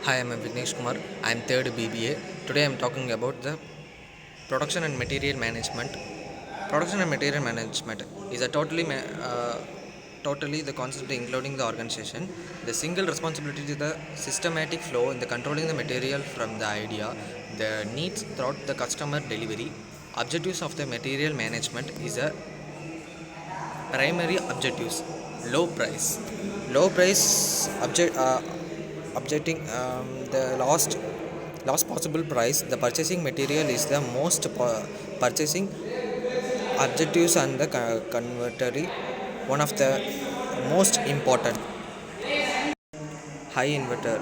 Hi, I'm Vignesh Kumar. I'm third BBA. Today I'm talking about the production and material management. Production and material management is a totally the concept including the organization. The single responsibility is the systematic flow in the controlling the material from the idea, the needs throughout the customer delivery. Objectives of the material management is a primary objectives: low price, low price objecting the last possible price. The purchasing material is the most purchasing objectives and the convertery one of the most important. high inverter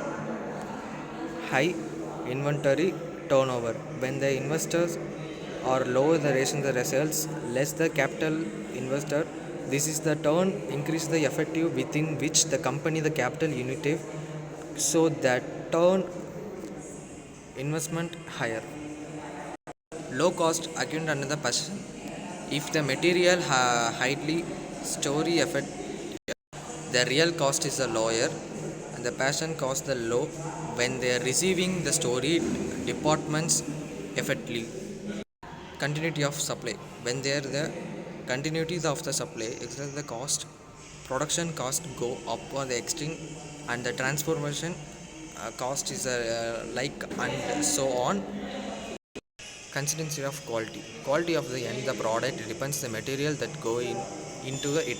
High inventory turnover. When the investors are low, the ration the results less the capital investor. This is the turn increase the effective within which the company the capital unit, so that turn investment higher. Low cost account under the person. If the material highly story effect, the real cost is the lower and the passion cost the low when they are receiving the story departments effectively. Continuity of supply. When they are the continuities of the supply, except the cost, production cost go up or the extreme, and the transformation cost is like and so on. Consistency of quality of the end the product depends the material that go into it.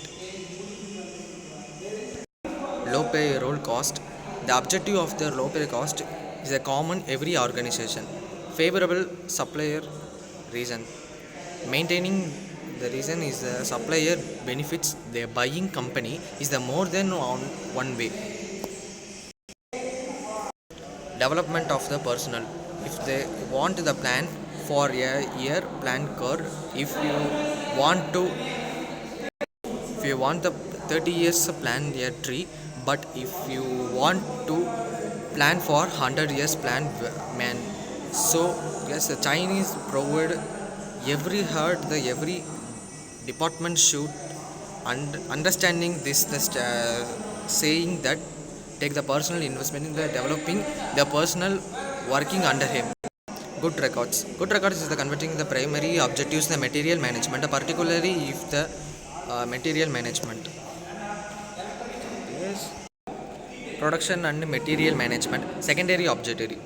Low payroll cost. The objective of the low pay cost is a common every organization. Favorable supplier reason. Maintaining the reason is the supplier benefits the buying company is the more than one way. Development of the personnel. If they want the plan for a year plan curve, if you want to if you want the 30 years plan a tree, but if you want to plan for 100 years plan man. So yes, the Chinese provide every herd the every department should understanding this saying that take the personal investment in the developing the personal working under him. Good records is the converting the primary objectives the material management, particularly if the material management. Yes. Production and material management. Secondary objectives.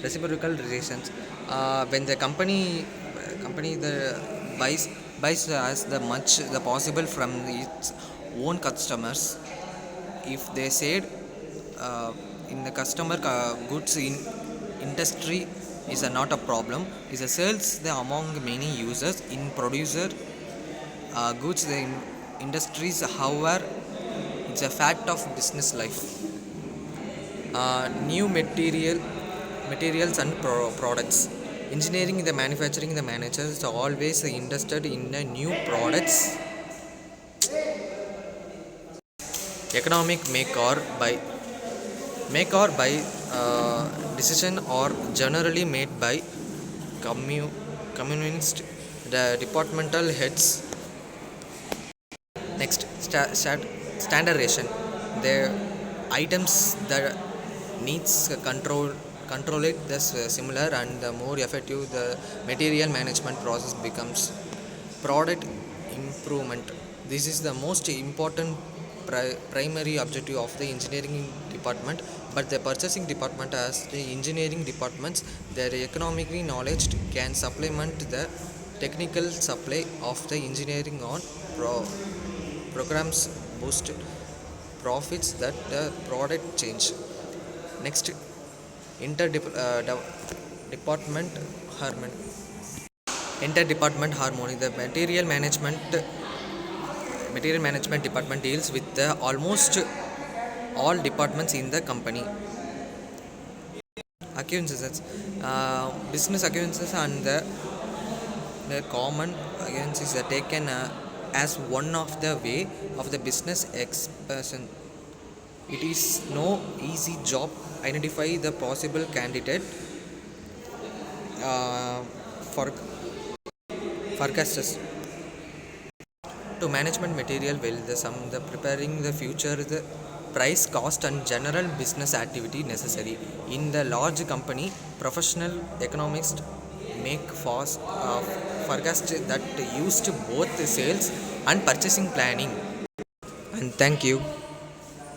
Reciprocal relations. When the company the buys as the much the possible from its own customers. If they said in the customer goods in industry is not a problem, is a sales the among many users in producer goods the industries. However, it's a fact of business life. New materials and products. Engineering the manufacturing the managers are always interested in the new products. Economic make or buy decision are generally made by communist the departmental heads. Next, standardization. The items that needs control it the similar and the more effective the material management process becomes. Product improvement. This is the most important primary objective of the engineering department, but the purchasing department as the engineering departments their economically knowledge can supplement the technical supply of the engineering on programs boost profits that the product change. Next, department harmony. Interdepartment harmony. The material management department deals with the almost all departments in the company. Acquaintances, business acquaintances and the common acquaintances are taken as one of the way of the business expansion. It is no easy job identify the possible candidate uh, for forecasters. To management material will the sum the preparing the future the price cost and general business activity necessary in the large company professional economists make fast forecast that used both the sales and purchasing planning. And thank you.